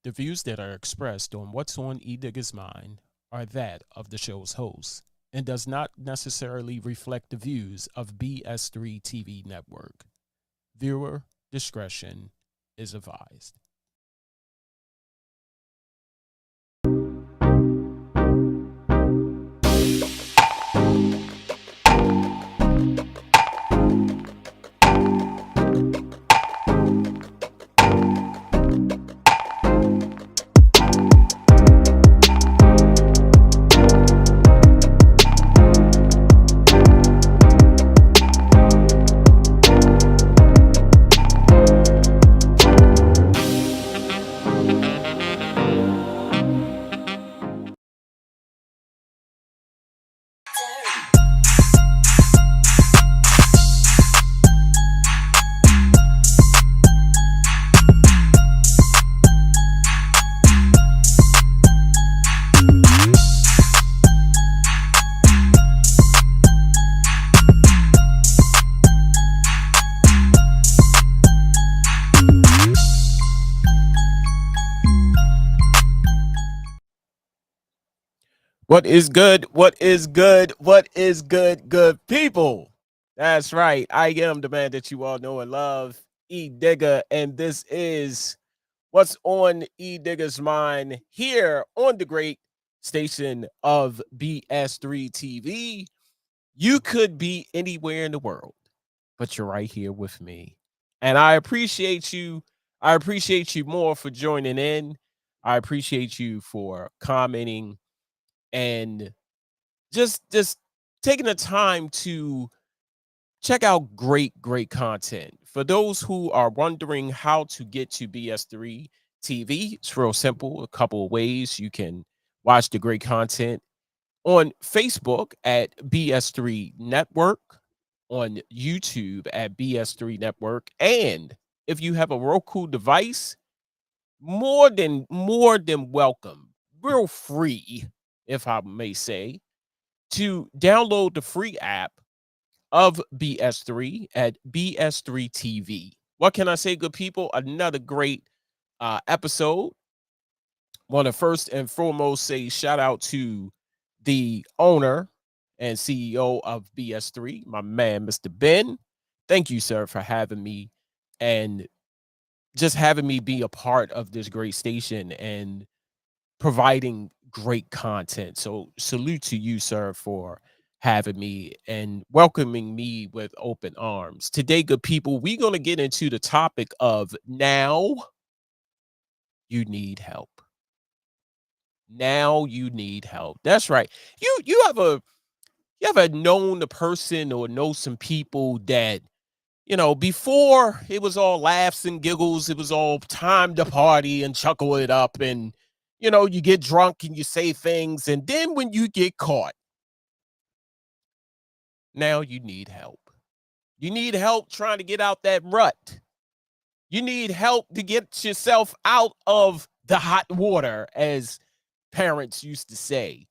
The views that are expressed on What's on Edigga's Mind are that of the show's host and does not necessarily reflect the views of BS3 TV Network. Viewer discretion is advised. What is good? What is good? What is good, good people? That's right. I am the man that you all know and love, Edigga, and this is What's on Edigga's Mind here on the great station of BS3 TV. You could be anywhere in the world, but you're right here with me. And I appreciate you. I appreciate you more for joining in. I appreciate you for commenting and just taking the time to check out great content. For those who are wondering how to get to BS3 TV, it's real simple. A couple of ways you can watch the great content on Facebook at BS3 Network, on YouTube at BS3 Network, and if you have a Roku device, more than welcome, real free, if I may say, to download the free app of BS3 at BS3 TV. What can I say, good people? Another great episode. Want to first and foremost say shout out to the owner and CEO of BS3, my man, Mr. Ben. Thank you, sir, for having me and just having me be a part of this great station and providing great content. So salute to you, sir, for having me and welcoming me with open arms. Today, good people, we're going to get into the topic of now you need help. Now you need help. That's right. You ever known a person or know some people that, before it was all laughs and giggles, it was all time to party and chuckle it up, and you get drunk and you say things, and then when you get caught, now you need help. You need help trying to get out that rut. You need help to get yourself out of the hot water, as parents used to say.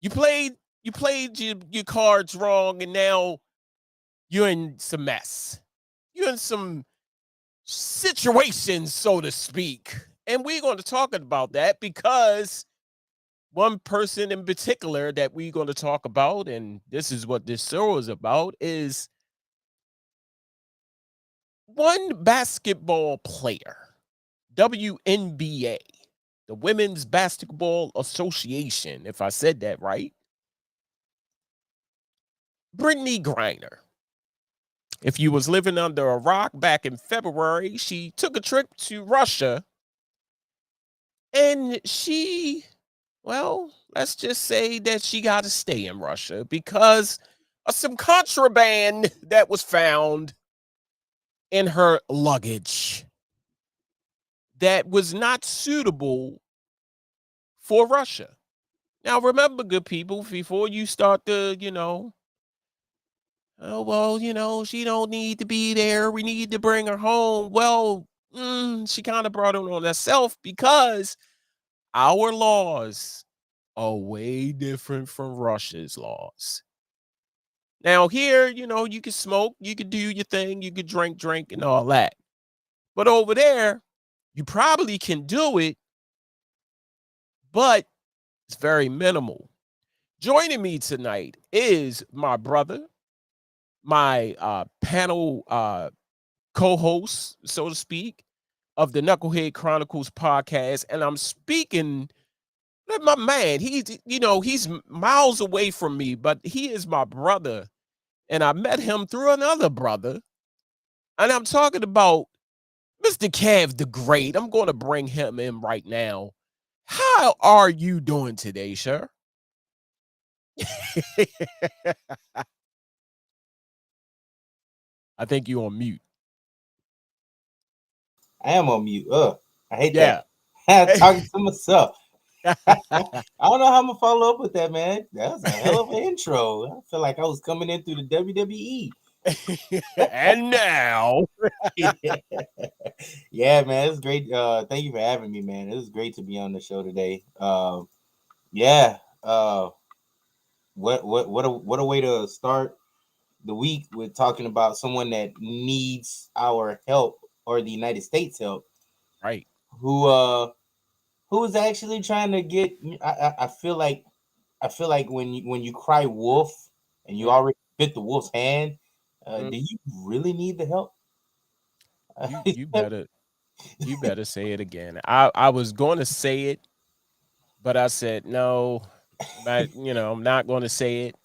You played your cards wrong, and now you're in some mess. You're in some situations, so to speak. And we're going to talk about that because one person in particular that we're going to talk about, and this is what this show is about, is one basketball player, WNBA, the Women's Basketball Association, if I said that right, Brittney Griner. If you was living under a rock back in February, she took a trip to Russia and let's just say that she got to stay in Russia because of some contraband that was found in her luggage that was not suitable for Russia. Now, remember, good people, before you start to, oh, well, she don't need to be there. We need to bring her home. Well, she kind of brought it on herself because our laws are way different from Russia's laws. Now, here, you can smoke, you can do your thing, you can drink, and all that. But over there, You probably can do it, but it's very minimal. Joining me tonight is my brother, my panel co-host, so to speak, of the Knucklehead Chronicles podcast. And I'm speaking my man. He's miles away from me, but he is my brother. And I met him through another brother. And I'm talking about Mr. Kev the Great. I'm going to bring him in right now. How are you doing today, sir? I think you're on mute. I am on mute. I hate that. Yeah. I'm talking to myself. I don't know how I'm gonna follow up with that, man. That was a hell of an intro. I feel like I was coming in through the WWE. And now, Yeah, man, it's great. Thank you for having me, man. It was great to be on the show today. Yeah. What a way to start the week with talking about someone that needs our help or the United States help, right. who uh who's actually trying to get. I feel like when you cry wolf and you Mm, already bit the wolf's hand, mm. do you really need the help? You better say it again. I was going to say it, but I said no. I'm not going to say it.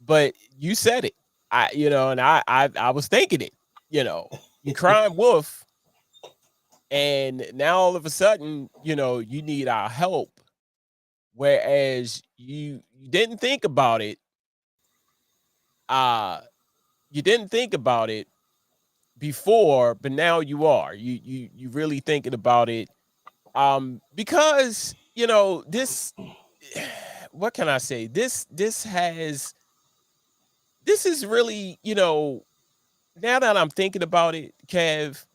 But you said it. And I was thinking it. You know, you crying wolf, and now all of a sudden, you need our help. Whereas you didn't think about it. Uh you didn't think about it before, but now you are. You really thinking about it. Because this what can I say? This is really, now that I'm thinking about it, Kev,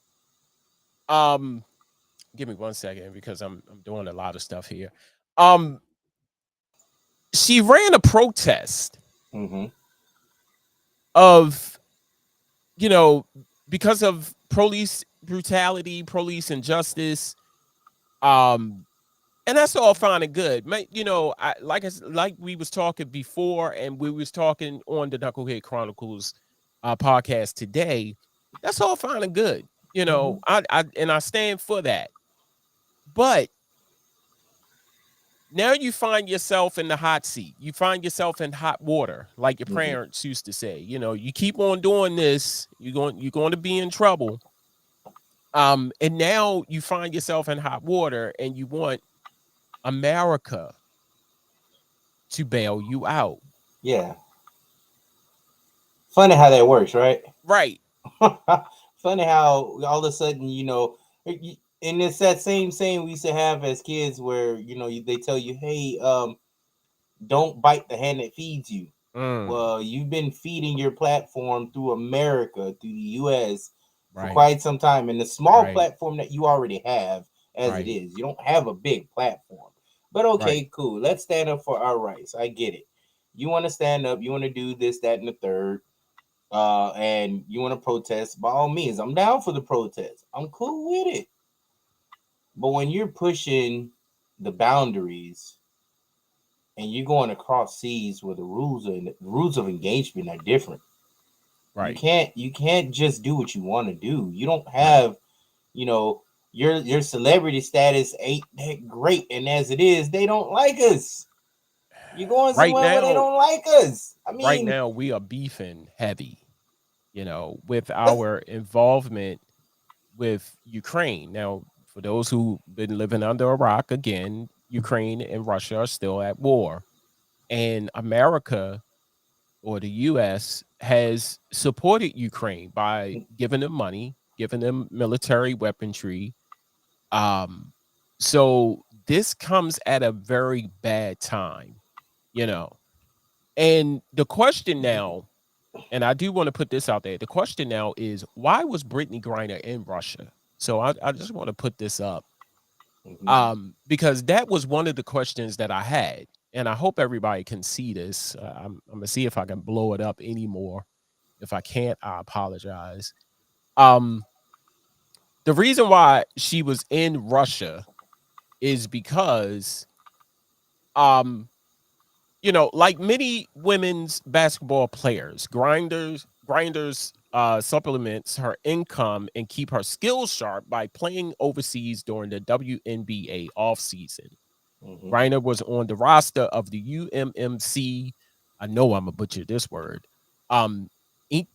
um, give me 1 second because I'm doing a lot of stuff here. Um, she ran a protest Mm-hmm. of, you know, because of police brutality, police injustice, um, and that's all fine and good. Like we was talking before, and we was talking on the Knucklehead Chronicles podcast today. That's all fine and good. Mm-hmm. I stand for that. But now you find yourself in the hot seat. You find yourself in hot water, like your Mm-hmm. parents used to say. You keep on doing this, you're going to be in trouble. And now you find yourself in hot water, and you want America to bail you out. Yeah. Funny how that works, right? Right. Funny how all of a sudden, and it's that same saying we used to have as kids, where they tell you, "Hey, don't bite the hand that feeds you." Mm, Well, you've been feeding your platform through America, through the U.S. for right. quite some time, and the small Right. platform that you already have, as it Right. is, you don't have a big platform. But Right. okay, cool. Let's stand up for our rights. I get it. You want to stand up. You want to do this, that, and the third. And you want to protest, by all means, I'm down for the protest. I'm cool with it. But when you're pushing the boundaries and you're going across seas where the rules of engagement are different, you Right. can't you can't just do what you want to do. You don't Right. have, you know, your celebrity status ain't that great, and as it is, they don't like us. You're going Right somewhere where they now, don't like us. I right mean, now we are beefing heavy, with our involvement with Ukraine. Now, for those who've been living under a rock, again, Ukraine and Russia are still at war. And America, or the US, has supported Ukraine by giving them money, giving them military weaponry. Um, so this comes at a very bad time, you know. And the question now, and I do want to put this out there. The question now is, why was Brittney Griner in Russia? So I just want to put this up, because that was one of the questions that I had, and I hope everybody can see this. I'm gonna see if I can blow it up anymore. If I can't, I apologize. Um, The reason why she was in Russia is because, um, like many women's basketball players, grinders supplements her income and keep her skills sharp by playing overseas during the WNBA offseason. Hmm. Griner was on the roster of the UMMC. I know I'm a butcher this word. Um, in,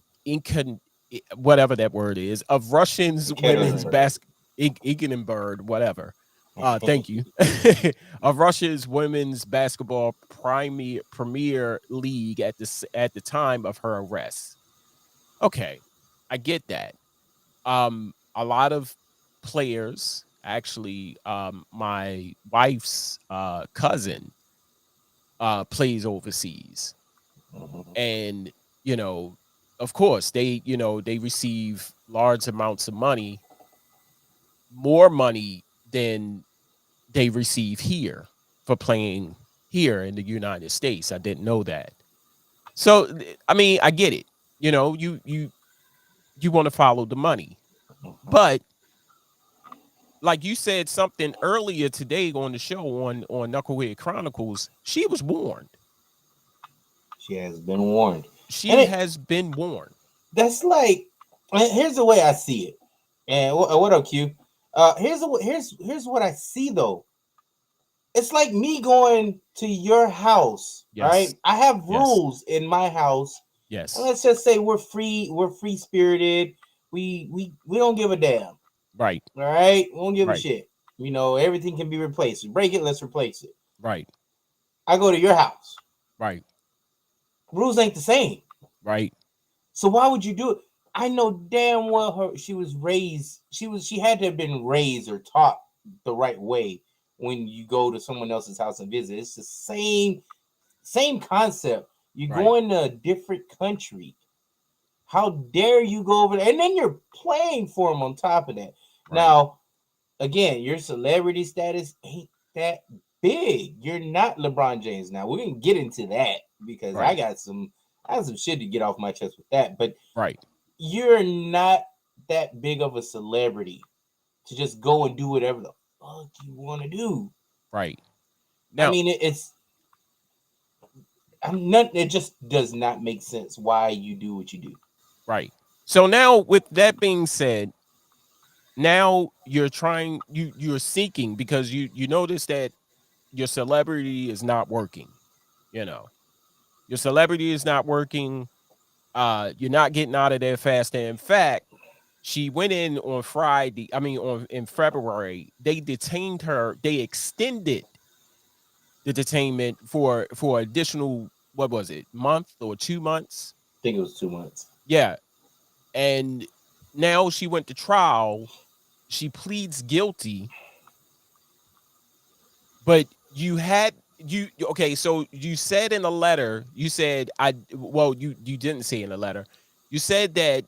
whatever that word is, of Russian's women's Ekaterinburg. Ekaterinburg, whatever. Thank you. Of Russia's women's basketball premier league at the time of her arrest. Okay, I get that. A lot of players, actually, my wife's cousin plays overseas, Hmm. and you know, of course, they receive large amounts of money, more money than they receive here for playing here in the United States. I didn't know that. So I mean, I get it. You want to follow the money, but like you said something earlier today on the show on Knucklehead Chronicles, she was warned. She has been warned, and She has been warned. that's like, here's the way I see it. And what up, Q? Here's what I see though. It's like me going to your house, Yes. right? I have Yes. rules in my house, and Yes. let's just say we're free spirited. We don't give a damn. Right. All right, we don't give a Right. shit. Everything can be replaced. Break it, let's replace it. Right. I go to your house. Right. Rules ain't the same. Right. So why would you do it? I know damn well she was raised. She had to have been raised or taught the right way when you go to someone else's house and visit. It's the same concept. You're Right. going to a different country. How dare you go over there? And then you're playing for them on top of that. Right. Now, again, your celebrity status ain't that big. You're not LeBron James. Now we're gonna get into that because Right. I have some shit to get off my chest with that. But Right. you're not that big of a celebrity to just go and do whatever the fuck you want to do. Right. I Now, mean, I'm not. It just does not make sense why you do what you do. right. So now with that being said, now you're seeking because you notice that your celebrity is not working, you know. Your celebrity is not working. You're not getting out of there fast. And in fact, she went in on Friday. I mean, on in February, they detained her. They extended the detainment for additional, what was it, month or 2 months? I think it was 2 months. Yeah, and now she went to trial. She pleads guilty, but okay. So you said in a letter, you said you didn't say in a letter. You said that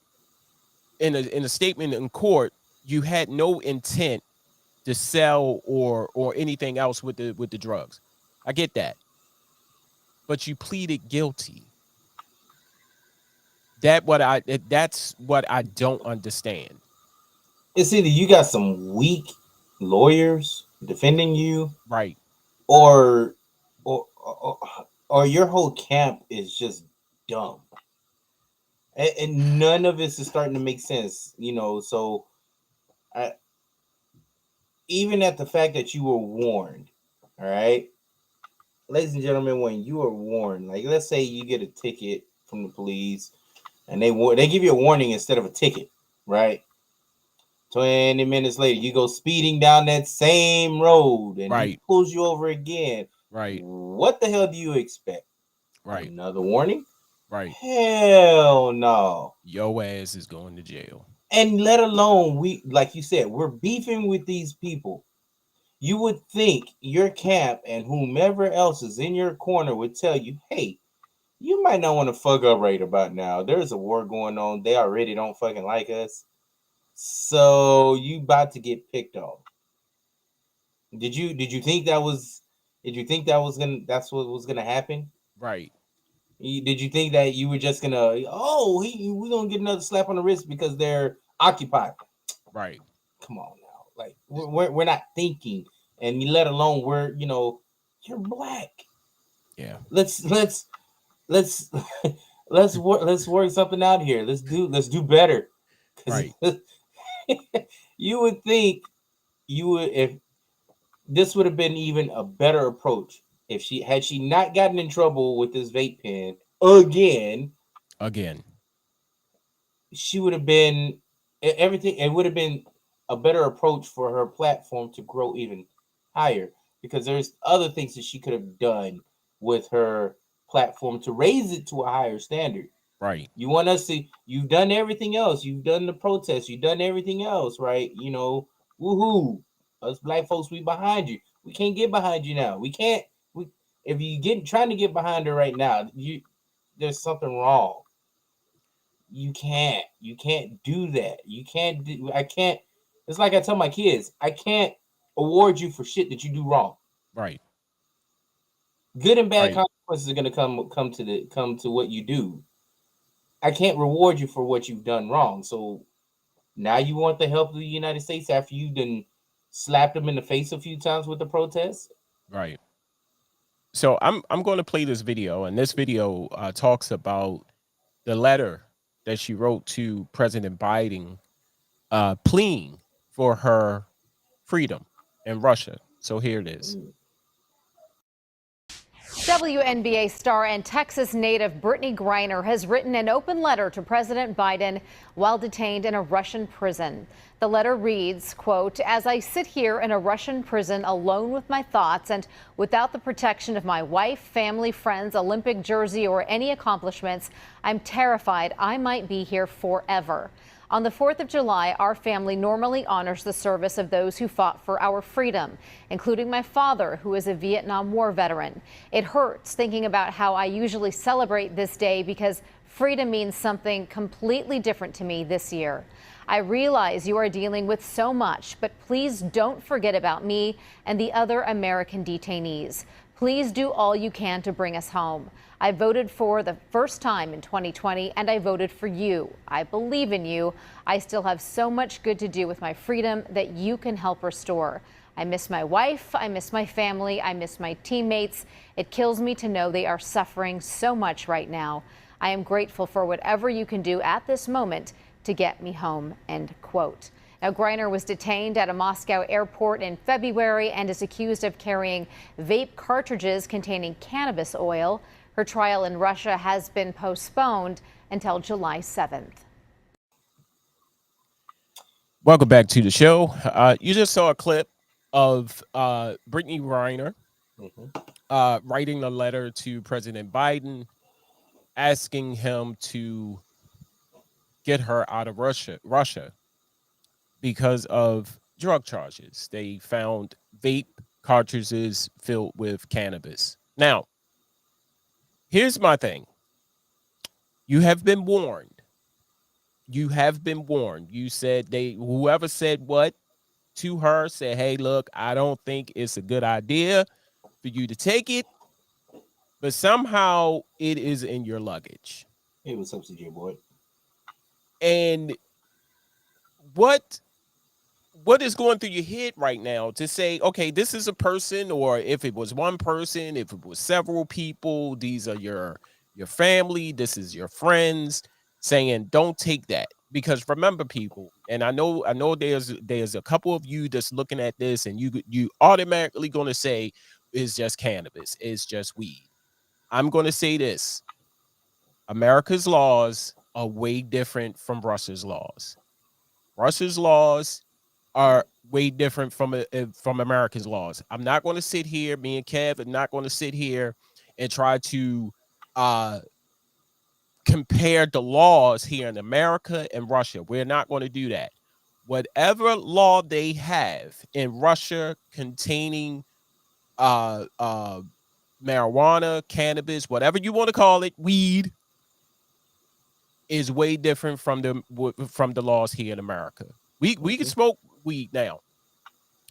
in a statement in court, you had no intent to sell or anything else with the drugs. I get that, but you pleaded guilty. That's what I don't understand. It's either you got some weak lawyers defending you, Right. or or or, or your whole camp is just dumb, and none of this is starting to make sense. So I, even at the fact that you were warned, all right, ladies and gentlemen, when you are warned, like let's say you get a ticket from the police, and they give you a warning instead of a ticket, right? 20 minutes later, you go speeding down that same road, and he Right. pulls you over again. Right. What the hell do you expect? Right. Another warning? Right. Hell no. Your ass is going to jail. And let alone, like you said, we're beefing with these people. You would think your camp and whomever else is in your corner would tell you, hey, you might not want to fuck up right about now. There's a war going on. They already don't fucking like us. So you about to get picked off. Did you think that was that's what was gonna happen? Right. Did you think that you were just gonna we're gonna get another slap on the wrist because they're occupied? Right. come on now. Like we're not thinking, and let alone you're black. Yeah. Let's let's work something out here. Let's do better. Because Right. you would think you would if this would have been even a better approach if she not gotten in trouble with this vape pen again. Again. She would have been everything. It would have been a better approach for her platform to grow even higher, because there's other things that she could have done with her platform to raise it to a higher standard. Right. You want us to? You've done everything else. You've done the protests. You've done everything else, right? Woohoo! Us black folks, we behind you. We can't get behind you now. We can't. We if you get trying to get behind her right now, there's something wrong. You can't do that. You can't do. I can't. It's like I tell my kids, I can't award you for shit that you do wrong. Right. Good and bad Right. consequences are gonna come to what you do. I can't reward you for what you've done wrong. So now you want the help of the United States after you done slapped them in the face a few times with the protests? Right. So I'm going to play this video, and this video talks about the letter that she wrote to President Biden, pleading for her freedom in Russia. So here it is. WNBA star and Texas native Brittney Griner has written an open letter to President Biden while detained in a Russian prison. The letter reads, quote, "As I sit here in a Russian prison alone with my thoughts and without the protection of my wife, family, friends, Olympic jersey, or any accomplishments, I'm terrified I might be here forever. On the 4th of July, our family normally honors the service of those who fought for our freedom, including my father, who is a Vietnam War veteran. It hurts thinking about how I usually celebrate this day because freedom means something completely different to me this year. I realize you are dealing with so much, but please don't forget about me and the other American detainees. Please do all you can to bring us home. I voted for the first time in 2020, and I voted for you. I believe in you. I still have so much good to do with my freedom that you can help restore. I miss my wife. I miss my family. I miss my teammates. It kills me to know they are suffering so much right now. I am grateful for whatever you can do at this moment to get me home," end quote. Now, Griner was detained at a Moscow airport in February and is accused of carrying vape cartridges containing cannabis oil. Her trial in Russia has been postponed until July 7th. Welcome back to the show. You just saw a clip of Brittney Griner writing a letter to President Biden asking him to get her out of Russia because of drug charges. They found vape cartridges filled with cannabis. Now, here's my thing. You have been warned. You have been warned. You said whoever said what to her said, "Hey, look, I don't think it's a good idea for you to take it," but somehow it is in your luggage. Hey, what's up, CJ boy? And what is going through your head right now to say, okay, this is a person, or if it was one person, if it was several people, these are your family, this is your friends, saying don't take that. Because remember, people, and I know there's a couple of you that's looking at this, and you automatically going to say it's just cannabis, it's just weed. I'm going to say this: America's laws are way different from Russia's laws. Russia's laws are way different from America's laws. I'm not going to sit here, me and Kev are not going to sit here and try to uh, compare the laws here in America and Russia. We're not going to do that. Whatever law they have in Russia containing marijuana, cannabis, whatever you want to call it, weed, is way different from the laws here in America. We can smoke weed now.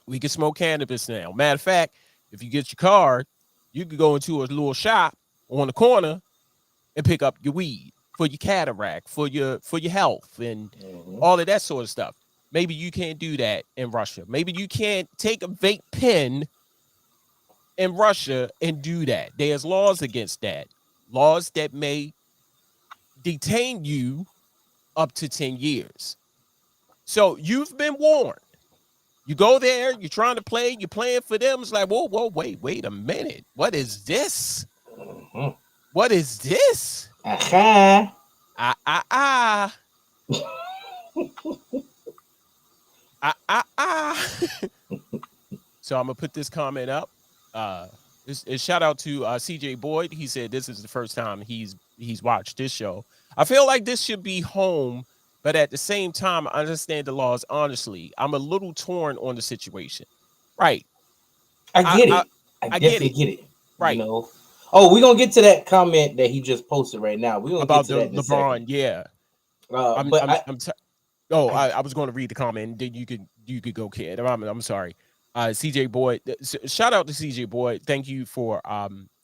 We can smoke cannabis now. Matter of fact, if you get your card, you can go into a little shop on the corner and pick up your weed for your cataract, for your health, and all of that sort of stuff. Maybe you can't do that in Russia. Maybe you can't take a vape pen in Russia and do that. There's laws against that. Laws that may detain you up to 10 years. So you've been warned. You go there, you're trying to play, you're playing for them. It's like, whoa, wait a minute. What is this? Mhm. What is this? Aha. Ah, ah, ah. Ah, ah, ah. So I'm gonna put this comment up. Shout out to CJ Boyd. He said this is the first time he's watched this show. I feel like this should be home, but at the same time, I understand the laws. Honestly, I'm a little torn on the situation. Right. I get I it. I I get definitely it. get it. You Right. know. Oh, we're gonna get to that comment that he just posted right now. We're gonna get About to the that in a second. LeBron. Yeah. I'm But I'm I'm Oh, I I was going to read the comment. Then you could go, kid. I'm sorry. CJ Boyd. Shout out to CJ Boyd. Thank you for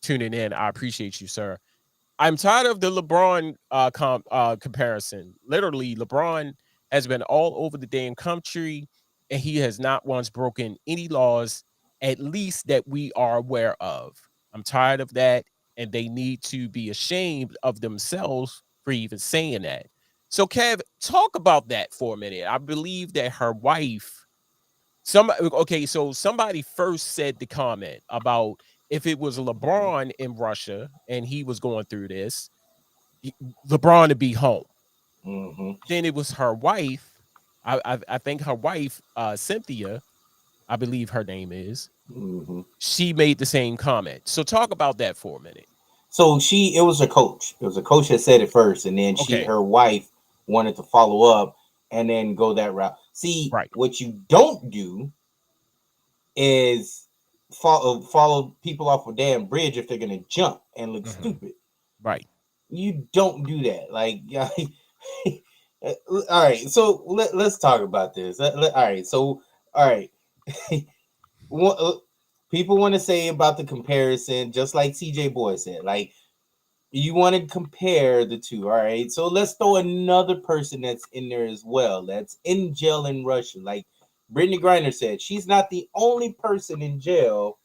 tuning in. I appreciate you, sir. I'm tired of the LeBron comparison. Literally, LeBron has been all over the damn country, and he has not once broken any laws, at least that we are aware of. I'm tired of that, and they need to be ashamed of themselves for even saying that. So, Kev, talk about that for a minute. I believe that her wife, so somebody first said the comment about if it was LeBron in Russia and he was going through this, LeBron to be home. mm-hmm. Then it was her wife. I think her wife, Cynthia, I believe her name is. Mm-hmm. She made the same comment. So talk about that for a minute. So it was a coach. It was a coach that said it first, and then Okay. her wife wanted to follow up and then go that route. See, Right. what you don't do is follow people off a damn bridge if they're gonna jump and look stupid. Right. You don't do that. Like, yeah. All right. So let's talk about this. All right. So all right. People want to say about the comparison, just like CJ Boy said, like you want to compare the two. All right. So let's throw another person that's in there as well. That's in jail in Russia. Like Brittney Griner said, she's not the only person in jail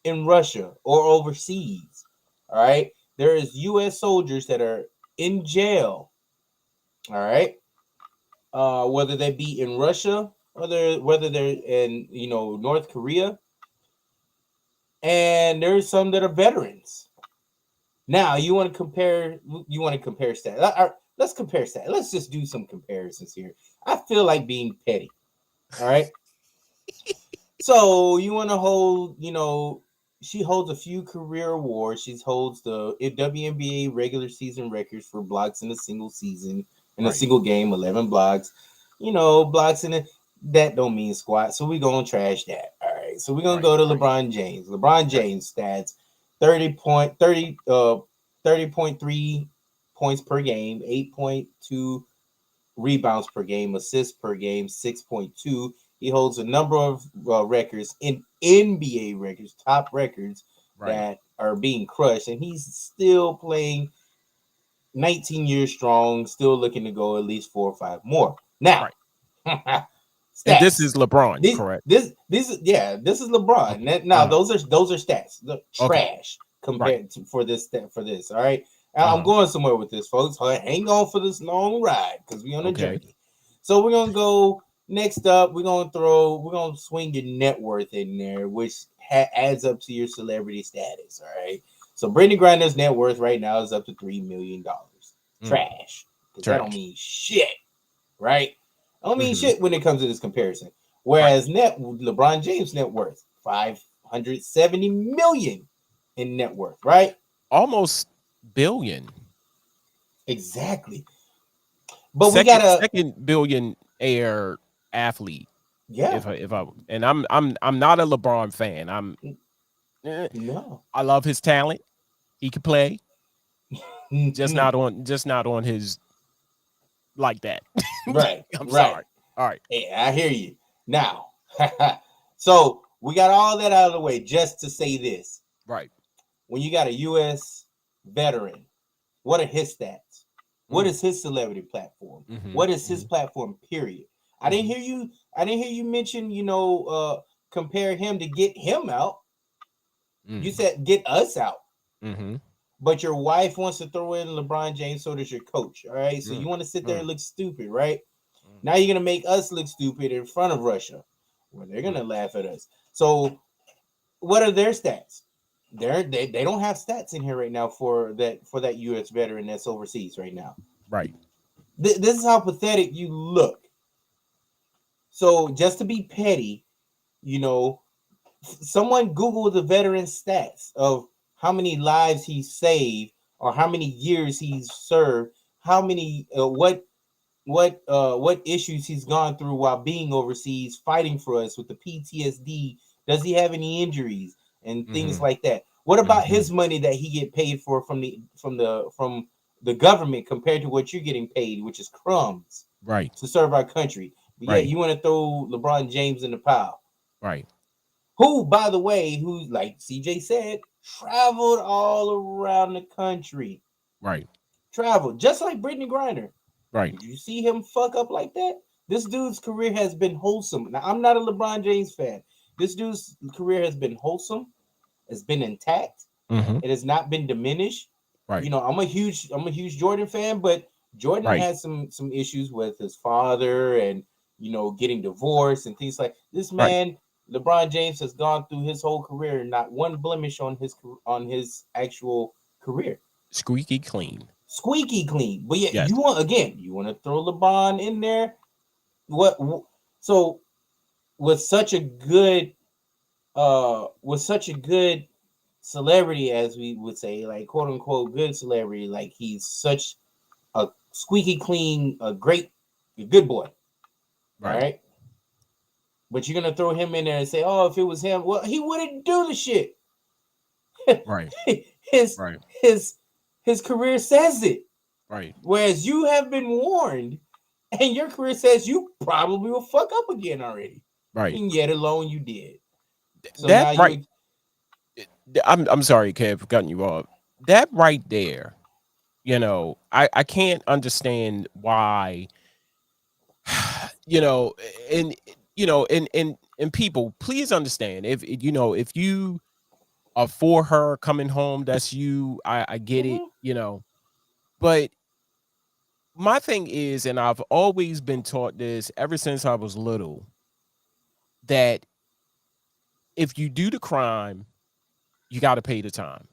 in Russia or overseas. All right. There is U.S. soldiers that are in jail. All right. Whether they be in Russia, whether they're in North Korea, and there's some that are veterans. Now you want to compare. You want to compare stats. Let's compare stats. Let's just do some comparisons here. I feel like being petty. All right. So you want to hold. She holds a few career awards. She holds the WNBA regular season records for blocks in a single season in a Right. single game, 11 blocks. Blocks in it. That don't mean squat. So we're gonna trash that. All right. So we're gonna Right. go to Right. LeBron James. LeBron Right. James stats 30.3 points per game, 8.2 rebounds per game, assists per game, 6.2. He holds a number of records in NBA records, top records Right. that are being crushed, and he's still playing 19 years strong, still looking to go at least 4 or 5 more. Now, Right. And this stats. is LeBron, This correct? this this is this is LeBron. Okay. Now those are stats. The Okay. trash Right. compared to for this. All right. I'm Uh-huh. going somewhere with this, folks. Hang on for this long ride because we're on a Okay. journey. So we're gonna go next up. We're gonna swing your net worth in there, which adds up to your celebrity status. All right. So Brittney Griner's net worth right now is up to $3 million. Trash, because that don't Trash. mean shit, right? I don't mean Mhm. shit when it comes to this comparison. Right. Whereas LeBron James net worth 570 million in net worth, right? Almost billion. Exactly. But we gotta, Second billionaire athlete. yeah, If I and I'm not a LeBron fan. Eh, no, I love his talent. He can play, Mhm. just not on his like that. Right, I'm right. sorry. All right. Yeah, I hear you. Now, so we got all that out of the way just to say this: Right. when you got a U.S. veteran, what are his stats? What Mm. is his celebrity platform? Mhm. What is his Mhm. platform? Period. I didn't hear you. I didn't hear you mention, compare him to get him out. You said get us out. Mm-hmm. But your wife wants to throw in LeBron James, so does your coach. All right. So you want to sit there and look stupid, right? Now you're gonna make us look stupid in front of Russia, where they're gonna laugh at us. So what are their stats? They don't have stats in here right now for that U.S. veteran that's overseas right now. Right. This is how pathetic you look. So just to be petty, someone Google the veteran stats of how many lives he saved or how many years he's served, how many what issues he's gone through while being overseas fighting for us with the PTSD. Does he have any injuries and things like that? What about his money that he get paid for from the government compared to what you're getting paid, which is crumbs, Right. to serve our country? But yeah, Right. you want to throw LeBron James in the pile. Right. Who, by the way, who, like CJ said, traveled all around the country. Right. Traveled, just like Brittney Griner. Right. Did you see him fuck up like that? This dude's career has been wholesome. Now, I'm not a LeBron James fan. This dude's career has been wholesome. It's been intact. It has not been diminished. Right. I'm a huge Jordan fan, but Jordan Right. has some issues with his father and getting divorced and things like this. Right. Man, LeBron James has gone through his whole career, not one blemish on his actual career. Squeaky clean. Squeaky clean. But yeah, Yes. you want to throw LeBron in there? What? So with such a good celebrity, as we would say, like quote unquote good celebrity, like he's such a squeaky clean, a good boy. Right. All right. But you're gonna throw him in there and say, "Oh, if it was him, well, he wouldn't do the shit." Right. his Right. his career says it. Right. Whereas you have been warned, and your career says you probably will fuck up again already. Right. And yet alone you did. So That now right. I'm sorry, Kev, for cutting you off. That right there, I can't understand why, and and people, please understand if you are for her coming home, that's you. I get it, but my thing is, and I've always been taught this ever since I was little, that if you do the crime, you got to pay the time.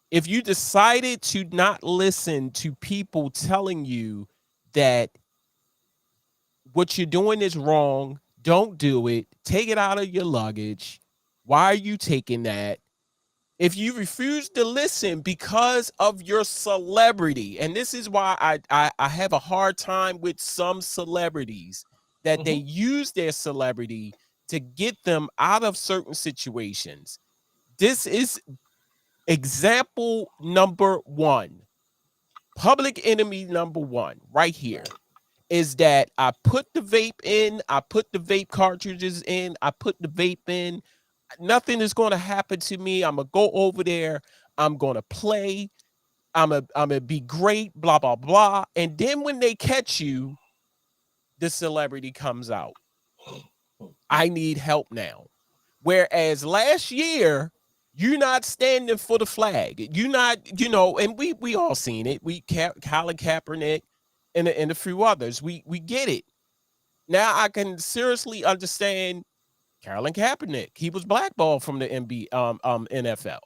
If you decided to not listen to people telling you that what you're doing is wrong, don't do it, take it out of your luggage. Why are you taking that? If you refuse to listen because of your celebrity, and this is why I have a hard time with some celebrities, that they use their celebrity to get them out of certain situations. This is example number one. Public enemy number one right here is that I put the vape in, I put the vape cartridges in, I put the vape in. Nothing is going to happen to me. I'm going to go over there. I'm going to play. I'm going to be great, blah, blah, blah. And then when they catch you, the celebrity comes out. I need help now. Whereas last year, you're not standing for the flag. You're not, and we all seen it. Colin Kaepernick and a few others. We get it. Now I can seriously understand Colin Kaepernick. He was blackballed from the NFL.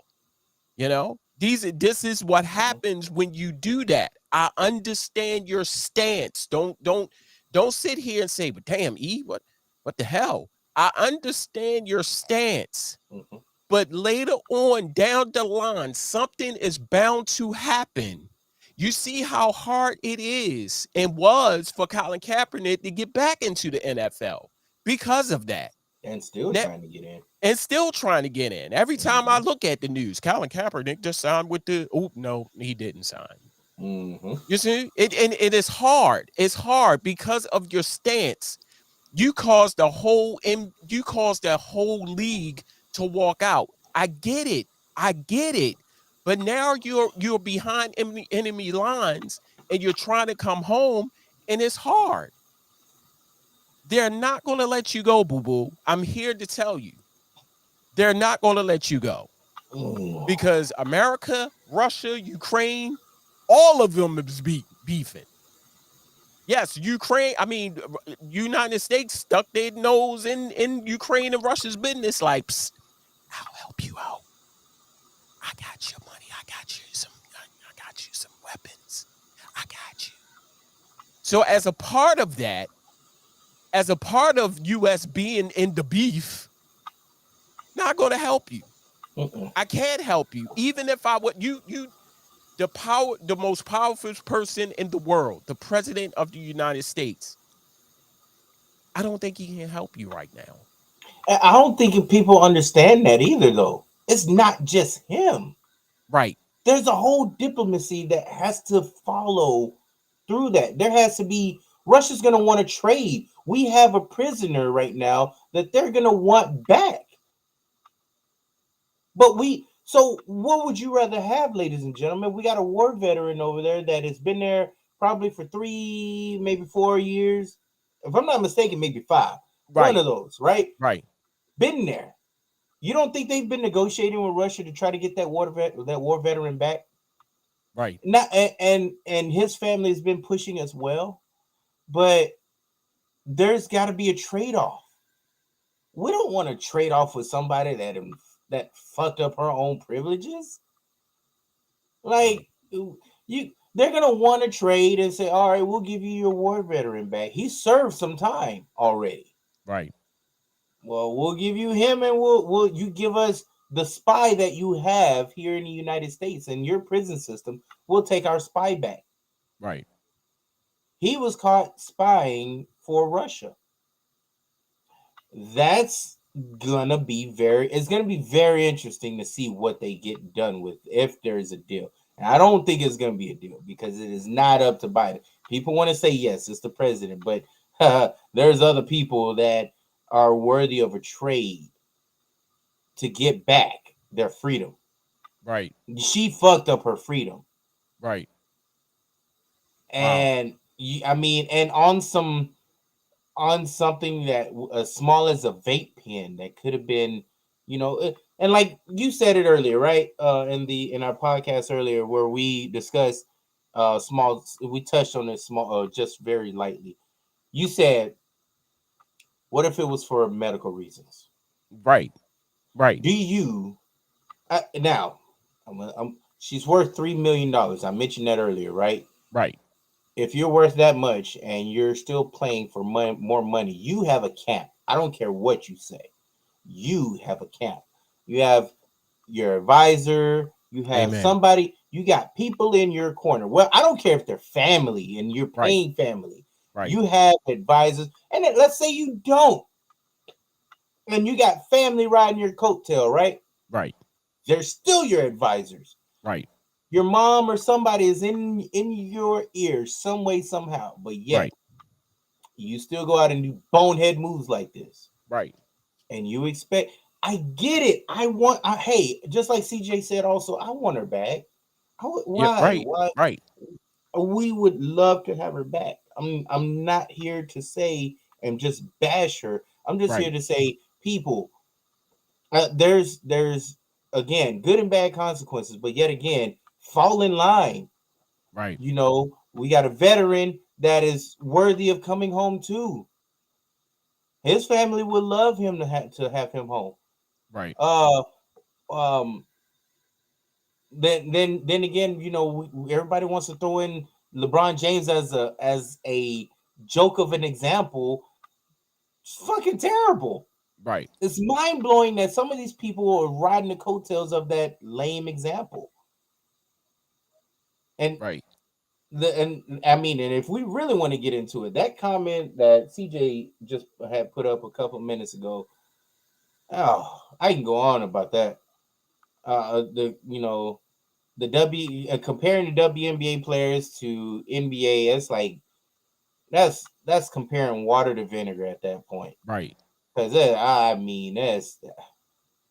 This is what happens when you do that. I understand your stance. Don't sit here and say, "But damn, what the hell?" I understand your stance. But later on down the line, something is bound to happen. You see how hard it is and was for Colin Kaepernick to get back into the NFL because of that. And still trying to get in. And still trying to get in. Every time I look at the news, Colin Kaepernick just signed with no, he didn't sign. You see, it is hard. It's hard because of your stance. You caused the whole league to walk out. I get it. But now you're behind enemy lines and you're trying to come home, and it's hard. they're not going to let you go, boo boo. I'm here to tell you, they're not going to let you go because America, Russia, Ukraine, all of them is beefing. Yes, Ukraine. I mean, United States stuck their nose in Ukraine and Russia's business. Like, psst, I'll help you out. I got your money. I got you some. I got you some weapons. I got you. So as a part of that, as a part of U.S. being in the beef, not going to help you. I can't help you, even if I would. The most powerful person in the world, the president of the United States. I don't think he can help you right now. I don't think people understand that either, though. It's not just him. Right. There's a whole diplomacy that has to follow through that. There has to be. Russia's going to want to trade. We have a prisoner right now that they're going to want back. But so what would you rather have, ladies and gentlemen? We got a war veteran over there that has been there probably for 3, maybe 4 years. If I'm not mistaken, maybe 5. Right. One of those, right? Right. Been there. You don't think they've been negotiating with Russia to try to get that war veteran back? Right. Not and his family has been pushing as well, but there's got to be a trade-off. We don't want to trade off with somebody that fucked up her own privileges. Like they're gonna want to trade and say, all right, we'll give you your war veteran back. He served some time already. Right. Well, we'll give you him, and we'll you give us the spy that you have here in the United States and your prison system. We'll take our spy back. Right. He was caught spying for Russia. That's it's gonna be very interesting to see what they get done with if there's a deal. And I don't think it's gonna be a deal because it is not up to Biden. People want to say yes, it's the president, but there's other people that are worthy of a trade to get back their freedom. Right. She fucked up her freedom. Right. And I mean, and on something that as small as a vape pen that could have been, and like you said it earlier, right? In our podcast earlier where we discussed we touched on this small just very lightly. You said, what if it was for medical reasons? Right. Right. Do you now? She's worth $3 million. I mentioned that earlier, right? Right. If you're worth that much and you're still playing for more money, you have a cap. I don't care what you say. You have a cap. You have your advisor. You have somebody. You got people in your corner. Well, I don't care if they're family and you're paying family. Right. You have advisors. And then, let's say you don't. And you got family riding your coattail, right? Right. They're still your advisors. Right. Your mom or somebody is in your ear some way, somehow, but yet you still go out and do bonehead moves like this. Right. And you expect, I get it. Hey, just like CJ said also, I want her back. Why? Right. We would love to have her back. I'm not here to say and just bash her. I'm just here to say, people, there's again, good and bad consequences, but yet again, fall in line. Right. We got a veteran that is worthy of coming home too. His family would love him to have him home. Right. Then again, everybody wants to throw in LeBron James as a joke of an example. It's fucking terrible. Right. It's mind blowing that some of these people are riding the coattails of that lame example. And and if we really want to get into it, that comment that CJ just had put up a couple of minutes ago, I can go on about that. Comparing the WNBA players to NBA, it's like that's comparing water to vinegar at that point. Right. Because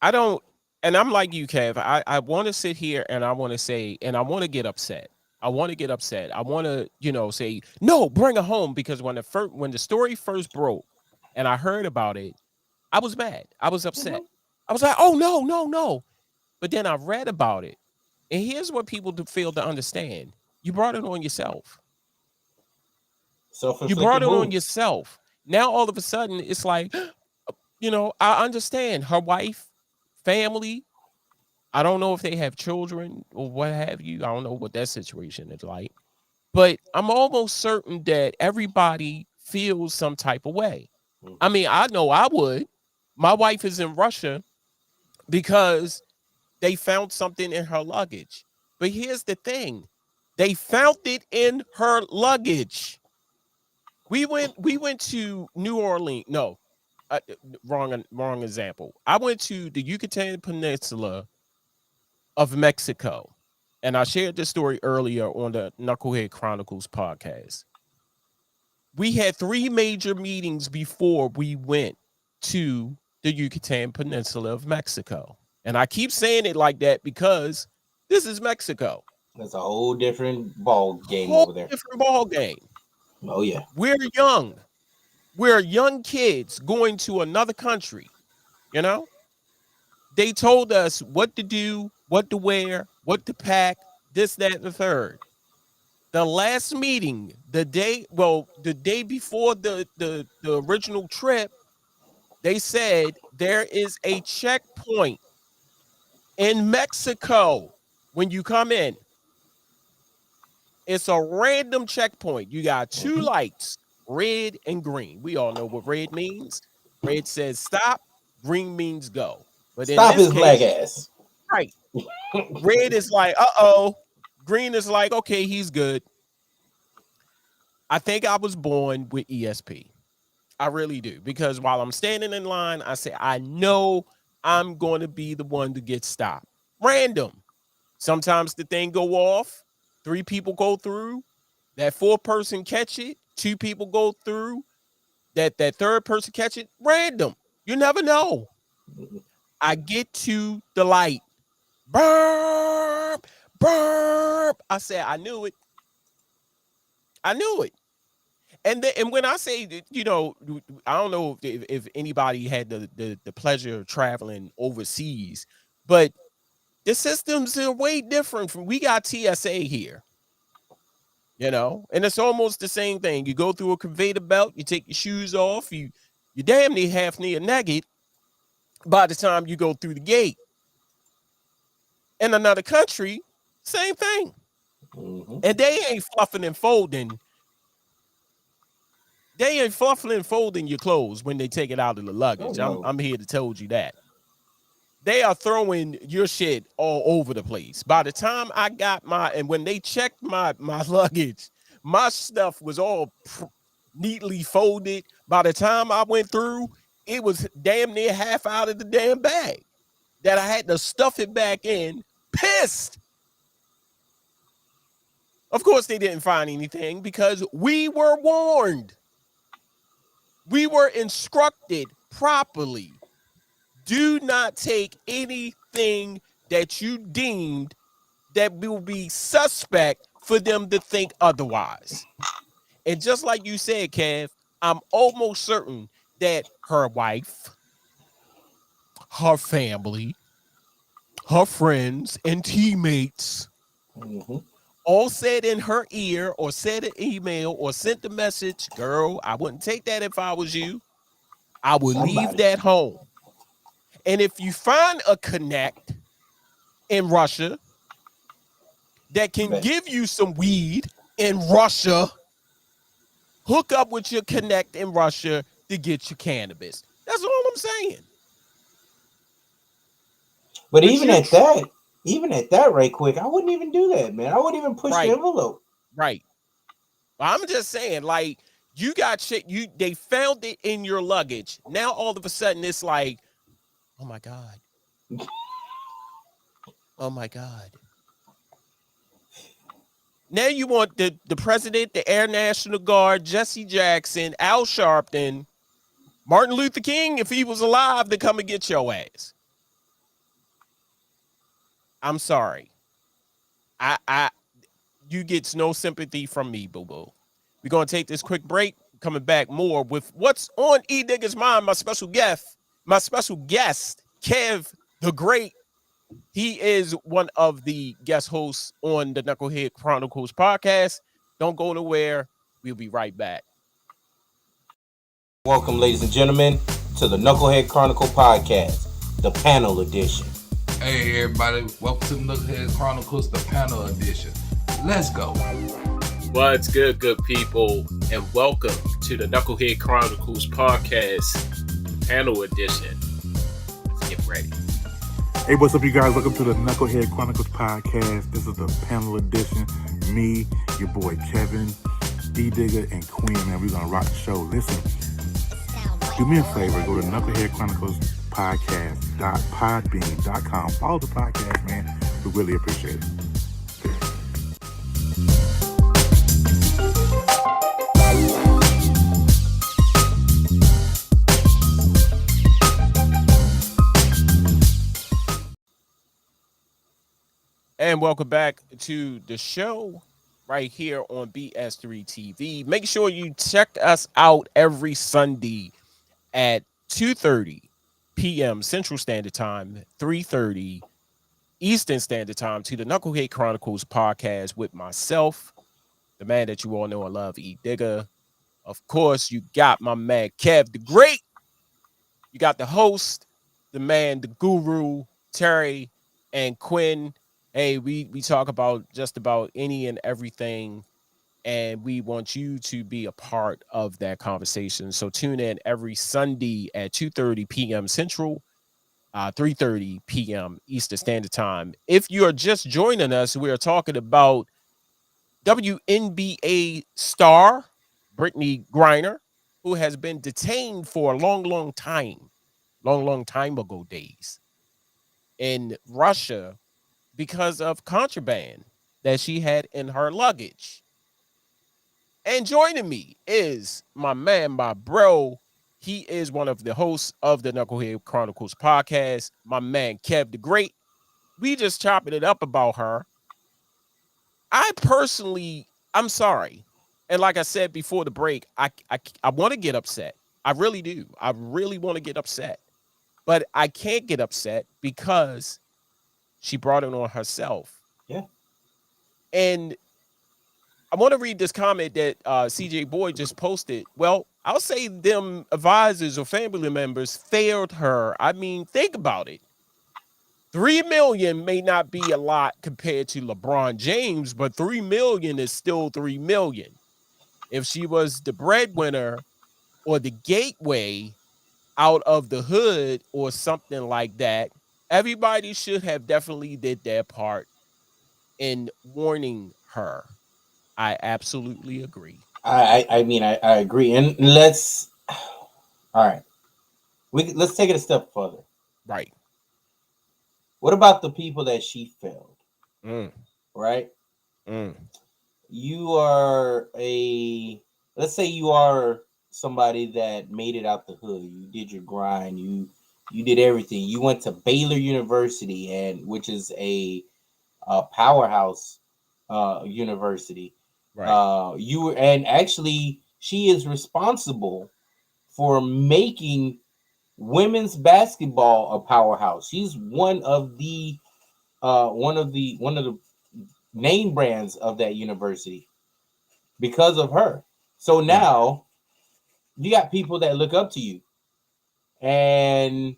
I don't, and I'm like you, Kev. I want to sit here and I want to say, and I want to get upset. I want to, say, no, bring her home, because when the story first broke, and I heard about it, I was mad. I was upset. Mhm. I was like, oh no, no, no. But then I read about it. And here's what people fail to understand. You brought it on yourself. You brought Self-inflicted it on wounds. yourself. Now all of a sudden it's like, I understand her wife, family. I don't know if they have children or what have you. I don't know what that situation is like. But I'm almost certain that everybody feels some type of way. I Mhm. mean, I know I would. My wife is in Russia because they found something in her luggage. But here's the thing. They found it in her luggage. We went to New Orleans. No, wrong example. I went to the Yucatan Peninsula of Mexico, and I shared this story earlier on the Knucklehead Chronicles podcast. We had three major meetings before we went to the Yucatan Peninsula of Mexico, and I keep saying it like that because this is Mexico, That's a whole different ball game whole over there. different ball game. Oh yeah. We're young. We're young kids going to another country. You know, they told us what to do, what to wear, what to pack, this, that, and the third. The last meeting, the day before the original trip, they said there is a checkpoint in Mexico when you come in. It's a random checkpoint. You got two Mhm. lights, red and green. We all know what red means. Red says stop, green means go. But in Stop this his black case, ass. right, red is like, uh-oh. Green is like, okay, he's good. I think I was born with ESP. I really do. Because while I'm standing in line, I say, I know I'm going to be the one to get stopped. Random. Sometimes the thing go off, three people go through, that fourth person catch it, two people go through, that third person catch it. Random. You never know. I get to the light. Burp, burp. I said, I knew it. I knew it. And when I say that, I don't know if anybody had the pleasure of traveling overseas, but the systems are way different from we got TSA here, and it's almost the same thing. You go through a conveyor belt, you take your shoes off, you damn near half near naked by the time you go through the gate. In another country, same thing. Mhm. And they ain't fluffing and folding. They ain't fluffing and folding your clothes when they take it out of the Oh luggage. I'm no. I'm here to tell you that. They are throwing your shit all over the place. By the time I got and when they checked my luggage, my stuff was all neatly folded. By the time I went through, it was damn near half out of the damn bag that I had to stuff it back in. Pissed. Of course, they didn't find anything because we were warned. We were instructed properly. Do not take anything that you deemed that will be suspect for them to think otherwise. And just like you said, Kev, I'm almost certain that her wife, her family, her friends, and teammates Mhm. all said in her ear or said an email or sent a message, girl, I wouldn't take that if I was you. I would leave Somebody. that home. And if you find a connect in Russia that can Bet. give you some weed in Russia, hook up with your connect in Russia to get your cannabis. That's all I'm saying. But But even at that right quick, I wouldn't even do that, man. I wouldn't even push the right, envelope. right. I'm just saying, like, you got shit, they found it in your luggage. Now all of a sudden it's like, oh my God. Oh my God. Now you want the president, the Air National Guard, Jesse Jackson, Al Sharpton, Martin Luther King, if he was alive, to come and get your ass. I'm sorry. I you get no sympathy from me, boo boo. We're gonna take this quick break. coming back more with what's on Edigga's mind. My special guest, Kev the Great. He is one of the guest hosts on the Knucklehead Chronicles podcast. Don't go nowhere. We'll be right back. Welcome, ladies and gentlemen, to the Knucklehead Chronicle podcast, the panel edition. Hey everybody, welcome to the Knucklehead Chronicles, the panel edition. Let's go. What's good, good people, and welcome to the Knucklehead Chronicles podcast, panel edition. Let's get ready. Hey, what's up, you guys? Welcome to the Knucklehead Chronicles podcast. This is the panel edition. Me, your boy Kevin, Edigga, and Queen, man. We're going to rock the show. Listen, do me a favor. Go to Knucklehead Chronicles podcast.podbean.com. Follow the podcast, man. We really appreciate it. And welcome back to the show right here on BS3 TV. Make sure you check us out every Sunday at 2:30 p.m. Central Standard Time, 3:30 Eastern Standard Time to the Knucklehead Chronicles podcast with myself, the man that you all know and love, Edigga. Of course, you got my man Kev the Great. You got the host, the man, the guru, Terry, and Quinn. Hey, we talk about just about any and everything, and we want you to be a part of that conversation. So tune in every Sunday at 2:30 p.m. Central, 3:30 p.m. Eastern Standard Time. If you are just joining us, we are talking about WNBA star Brittney Griner, who has been detained for a long time ago days in Russia because of contraband that she had in her luggage. And joining me is my man, my bro. He is one of the hosts of the Knucklehead Chronicles podcast, my man, Kev the Great. We just chopping it up about her. I'm sorry. And like I said before the break, I want to get upset. I really do. I really want to get upset. But I can't get upset because she brought it on herself. Yeah. And I want to read this comment that CJ Boyd just posted. Well, I'll say them advisors or family members failed her. I mean, think about it. 3 million may not be a lot compared to LeBron James, but 3 million is still 3 million. If she was the breadwinner or the gateway out of the hood or something like that, everybody should have definitely did their part in warning her. I absolutely agree. I mean, I agree. And let's take it a step further. Right. What about the people that she failed? Right? You are let's say you are somebody that made it out the hood. You did your grind. You did everything. You went to Baylor University, which is a powerhouse university. Right. Actually, she is responsible for making women's basketball a powerhouse. She's one of the name brands of that university because of her. So now you got people that look up to you, and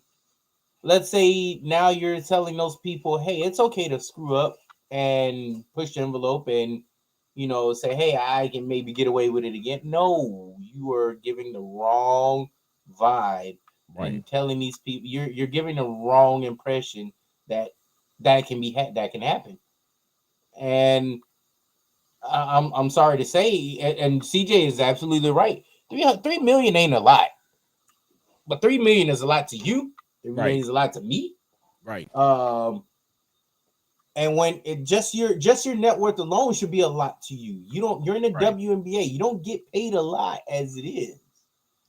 let's say now you're telling those people, hey, it's okay to screw up and push the envelope and say, hey, I can maybe get away with it again. No, you are giving the wrong vibe. Right. And telling these people you're giving the wrong impression that can happen. And I'm sorry to say, and CJ is absolutely right. 3 million ain't a lot, but 3 million is a lot to you. 3 million is a lot to me. Right. And when it just your net worth alone should be a lot to you. You're in the WNBA. You don't get paid a lot as it is.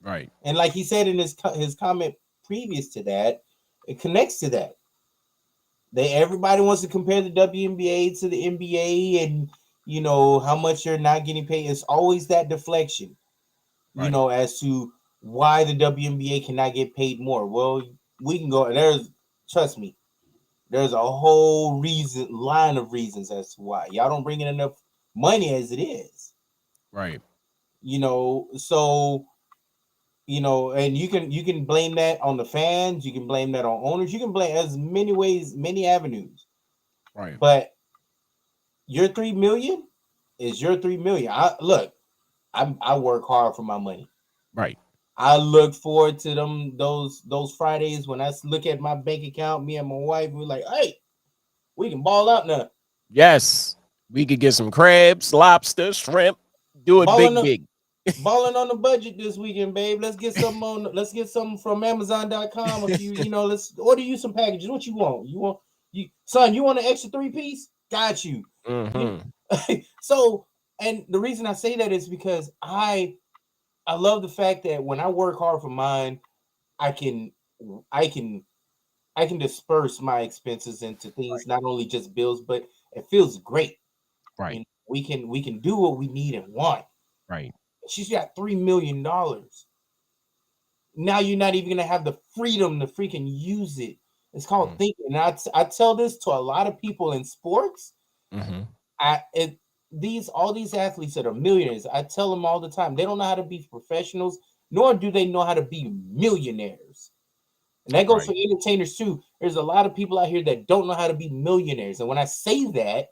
Right. And like he said in his comment previous to that, it connects to that. Everybody wants to compare the WNBA to the NBA and how much you're not getting paid. It's always that deflection. you know, as to why the WNBA cannot get paid more. Well, we can go. Trust me, there's a whole line of reasons as to why y'all don't bring in enough money as it is. Right. You know, so and you can blame that on the fans. You can blame that on owners. You can blame as many ways, many avenues. Right. But your 3 million is your 3 million. I work hard for my money. Right. I look forward to those Fridays when I look at my bank account. Me and my wife, we're like, hey, we can ball out now. Yes. We could get some crabs, lobster, shrimp, do it Balling big. balling on the budget this weekend, babe. Let's get something from Amazon.com. If let's order you some packages. What you want? You want an extra 3-piece? Got you. So, and the reason I say that is because I love the fact that when I work hard for mine, I can disperse my expenses into things, not only just bills, but it feels great. Right. We can do what we need and want. Right. She's got $3 million. Now you're not even gonna have the freedom to freaking use it. It's called thinking. And I tell this to a lot of people in sports. All these athletes that are millionaires, I tell them all the time, they don't know how to be professionals, nor do they know how to be millionaires. And that goes for entertainers too. There's a lot of people out here that don't know how to be millionaires. And when I say that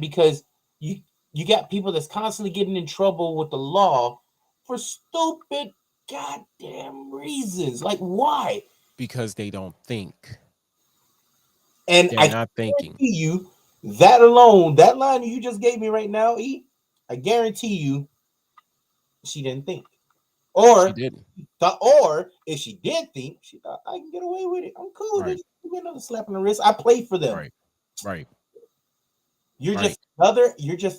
because you got people that's constantly getting in trouble with the law for stupid goddamn reasons. Like, why? Because they don't think. And They're not thinking. You that alone, that line you just gave me right now, I guarantee you she didn't think. Or she didn't. Or if she did think, she thought I can get away with it. I'm cool with it. You get another slap on the wrist. I played for them. Right. You're just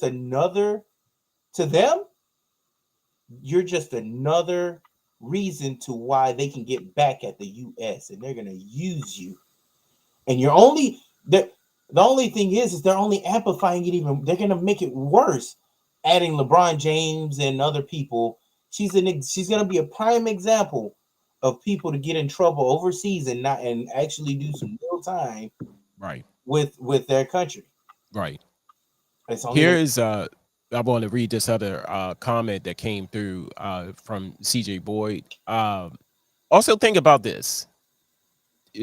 another to them. You're just another reason to why they can get back at the US and they're gonna use you. And you're only the only thing is they're only amplifying it even. They're gonna make it worse, adding LeBron James and other people. She's gonna be a prime example of people to get in trouble overseas and actually do some real time with their country. Right. Here's I want to read this other comment that came through from CJ Boyd. Also think about this.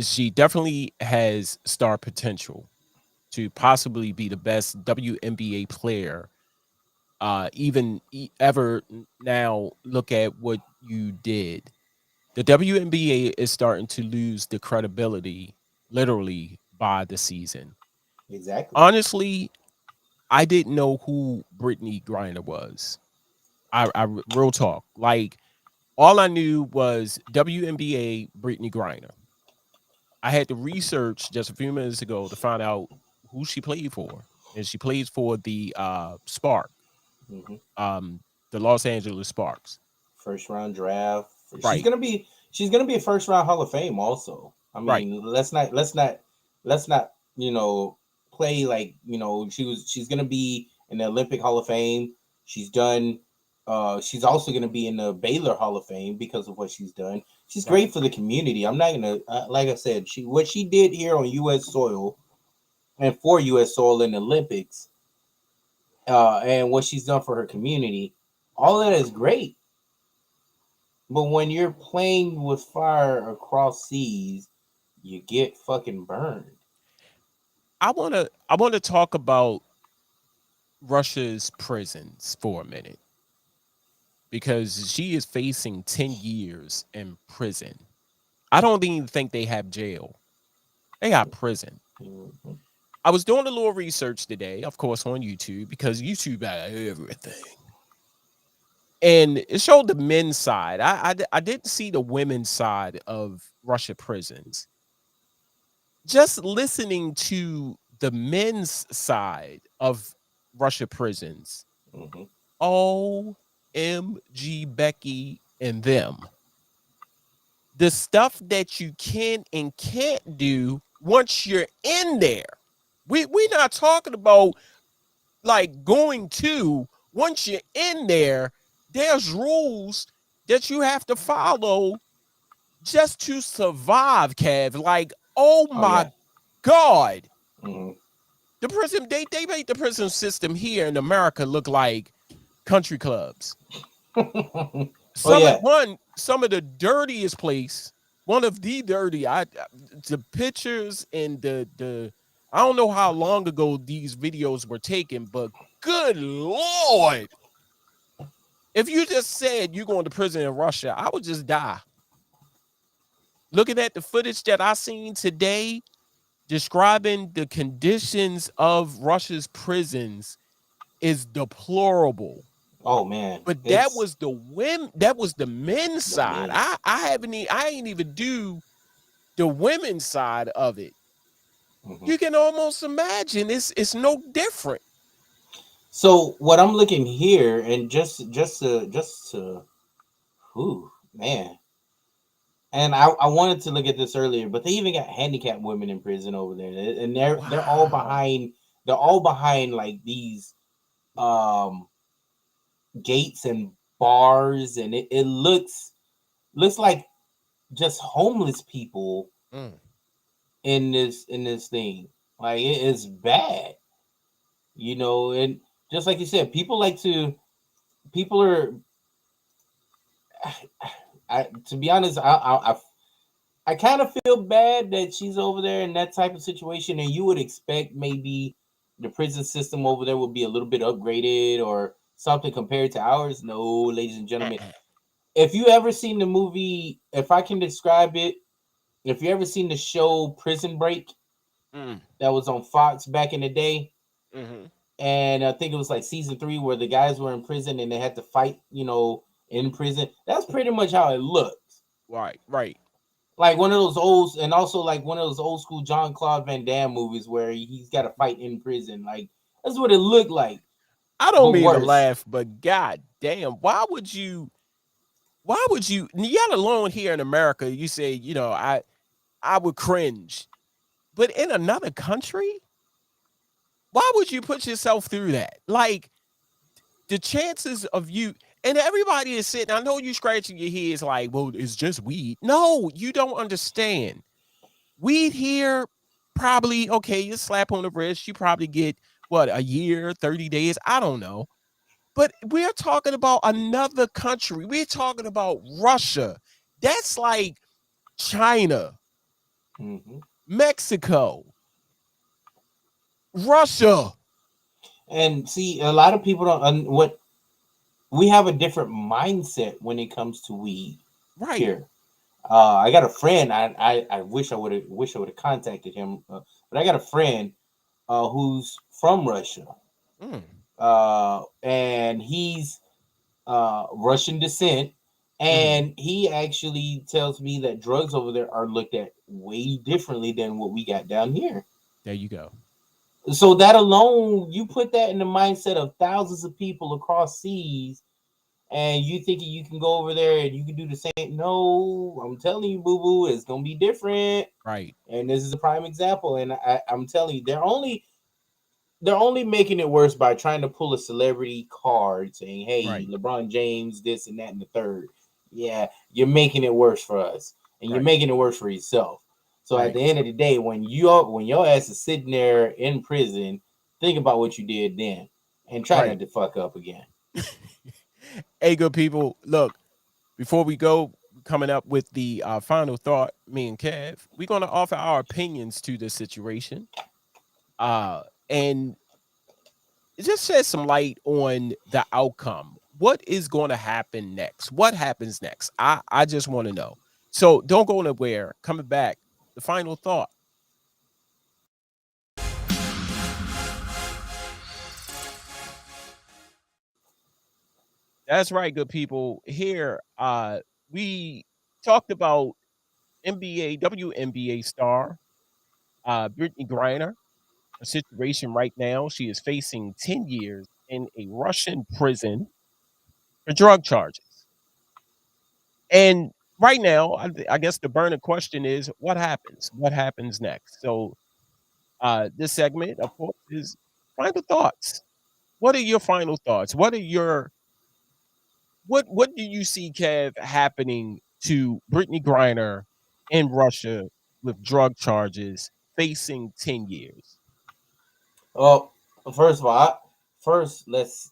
She definitely has star potential to possibly be the best WNBA player even ever. Now look at what you did. The WNBA is starting to lose the credibility literally by the season. Exactly. Honestly, I didn't know who Brittney Griner was. I real talk. Like all I knew was WNBA Brittney Griner. I had to research just a few minutes ago to find out who she played for, and she plays for the Spark, the Los Angeles Sparks. First round draft. She's gonna be a first round Hall of Fame also. I mean, let's not play like she's gonna be in the Olympic Hall of Fame. She's done. She's also gonna be in the Baylor Hall of Fame because of what she's done. She's great for the community. I'm not gonna like I said, what she did here on U.S. soil and for U.S. soil in the Olympics, and what she's done for her community. All of that is great. But when you're playing with fire across seas, you get fucking burned. I wanna talk about Russia's prisons for a minute because she is facing 10 years in prison. I don't even think they have jail. They got prison. I was doing a little research today, of course, on YouTube because YouTube got everything. And it showed the men's side. I didn't see the women's side of Russia prisons. Just listening to the men's side of Russia prisons. OMG Becky and them. The stuff that you can and can't do once you're in there. We're not talking about like going to once you're in there, there's rules that you have to follow just to survive, Kev. Like, oh Oh my yeah. God. Hmm. The prison, they made the prison system here in America look like country clubs. Oh yeah. Some of the dirtiest place, one of the dirty, the pictures and the I don't know how long ago these videos were taken, but good Lord. If you just said you're going to prison in Russia, I would just die. Looking at the footage that I seen today describing the conditions of Russia's prisons is deplorable. Oh man. But It's that was the men's the side. men. I ain't even do the women's side of it. Hmm. You can almost imagine it's no different. So what I'm looking here, and just to, whew, man. And I wanted to look at this earlier, but they even got handicapped women in prison over there, and they're all Wow. behind. They're all behind like these um gates and bars, and it looks like just homeless people Mm. in this thing. Like it is bad, and just like you said, people are. To be honest, I kind of feel bad that she's over there in that type of situation, and you would expect maybe the prison system over there would be a little bit upgraded or something compared to ours. No, ladies and gentlemen, Uh-uh. if you ever seen the movie, if I can describe it, if you ever seen the show Prison Break Mm. that was on Fox back in the day, Mm-hmm. and I think it was like season 3 where the guys were in prison and they had to fight, in prison. That's pretty much how it looks. Right, right. Like one of those old, and also like one of those old school John Claude Van Damme movies where he's got to fight in prison. Like that's what it looked like, I don't but mean to worse. laugh, but god damn, why would you yet alone here in America, you say, I would cringe. But in another country, why would you put yourself through that? Like the chances of you and everybody is sitting. I know you scratching your heads like, well, it's just weed. No, you don't understand. Weed here, probably okay. You slap on the wrist, you probably get what a year, 30 days. I don't know. But we're talking about another country. We're talking about Russia. That's like China, Hmm. Mexico, Russia. And see, a lot of people don't. What we have a different mindset when it comes to weed Right. here. I got a friend. I wish I would have contacted him, but I got a friend who's from Russia, Mm, and he's Russian descent, mhm. and he actually tells me that drugs over there are looked at way differently than what we got down here. There you go. So that alone, you put that in the mindset of thousands of people across seas, and you thinking you can go over there and you can do the same. No, I'm telling you, boo boo, it's gonna be different. Right. And this is a prime example. And I'm telling you, they're only making it worse by trying to pull a celebrity card saying, "Hey, Right. LeBron James, this and that and the third." Yeah, you're making it worse for us, and you're Right. making it worse for yourself. So at Right. the end of the day, when your ass is sitting there in prison, think about what you did then, and try not Right. to fuck up again. Hey, good people. Look, before we go, coming up with the final thought, me and Kev, we're going to offer our opinions to this situation. And just shed some light on the outcome. What is going to happen next? What happens next? I just want to know. So don't go nowhere. Coming back, the final thought. That's right, good people. Here, we talked about NBA, WNBA star, Brittney Griner, a situation right now. She is facing 10 years in a Russian prison for drug charges. And right now, I guess the burning question is what happens? What happens next? So, this segment, of course, is final thoughts. What are your final thoughts? What are your what do you see, Kev, happening to Brittney Griner in Russia with drug charges, facing 10 years? Well, first of all, first let's.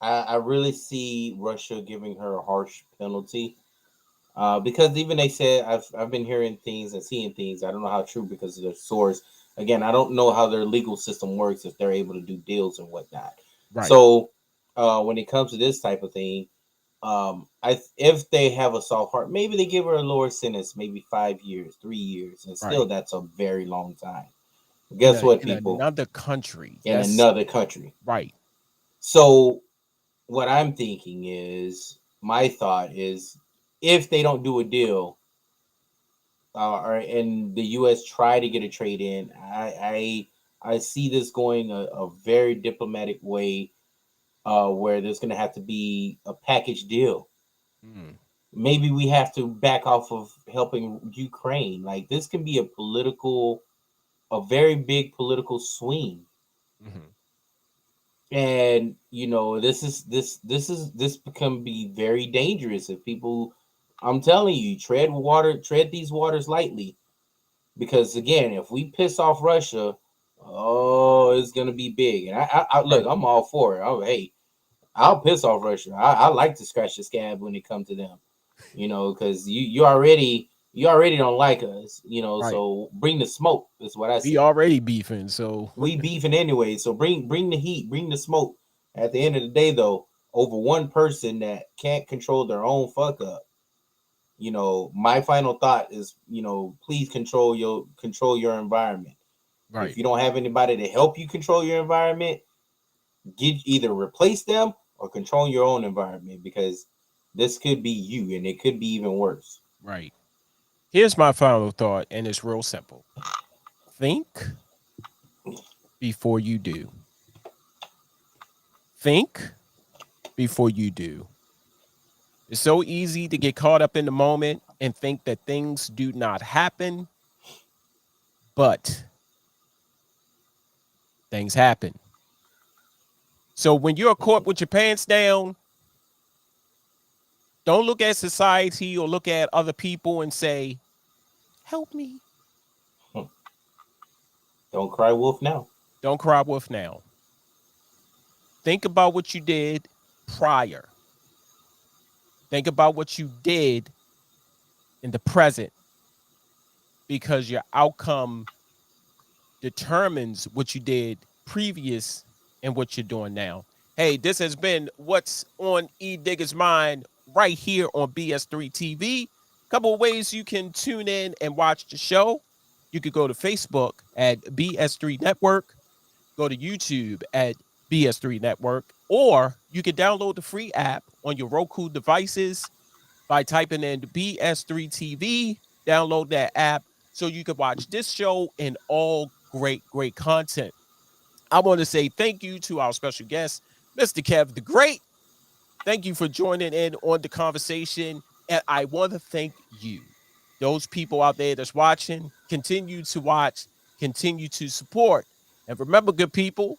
I really see Russia giving her a harsh penalty. Because even they said I've been hearing things and seeing things. I don't know how true because of their source. Again, I don't know how their legal system works if they're able to do deals and whatnot. Right, So when it comes to this type of thing, I if they have a soft heart, maybe they give her a lower sentence, maybe 5 years, 3 years, and still right. that's a very long time. In Guess a what, in people? another country. In That's another country. right, So what I'm thinking is, my thought is, if they don't do a deal, or and the U.S. try to get a trade in, I see this going a very diplomatic way, where there's going to have to be a package deal. mm, Maybe we have to back off of helping Ukraine. Like this can be a very big political swing, mhm. and this can be very dangerous if people. I'm telling you, tread these waters lightly. Because again, if we piss off Russia, oh, it's gonna be big. And I look, Right, I'm all for it. Oh, hey, I'll piss off Russia. I like to scratch the scab when it comes to them. Because you already don't like us. right. So bring the smoke. Is what I We say. already beefing, so We beefing anyway. So bring the heat, bring the smoke. At the end of the day, though, over one person that can't control their own fuck up, my final thought is, please control your environment. If right, you don't have anybody to help you control your environment, either replace them or control your own environment, because this could be you and it could be even worse. right. Here's my final thought, and it's real simple. Think before you do. Think before you do. It's so easy to get caught up in the moment and think that things do not happen, but things happen. So when you're caught with your pants down, don't look at society or look at other people and say, help me. Don't cry wolf now. Don't cry wolf now. Think about what you did prior. Think about what you did in the present, because your outcome determines what you did previous and what you're doing now. Hey, this has been What's on Edigga's Mind right here on BS3 TV. Couple of ways you can tune in and watch the show. You could go to Facebook at BS3 Network, go to YouTube at BS3 Network, or you can download the free app on your Roku devices by typing in BS3 TV. Download that app so you can watch this show and all great content. I want to say thank you to our special guest, Mr. Kev the Great. Thank you for joining in on the conversation. And I want to thank you, those people out there that's watching. Continue to watch, continue to support. And remember, good people,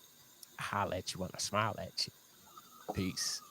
I holler at you when I smile at you. Peace.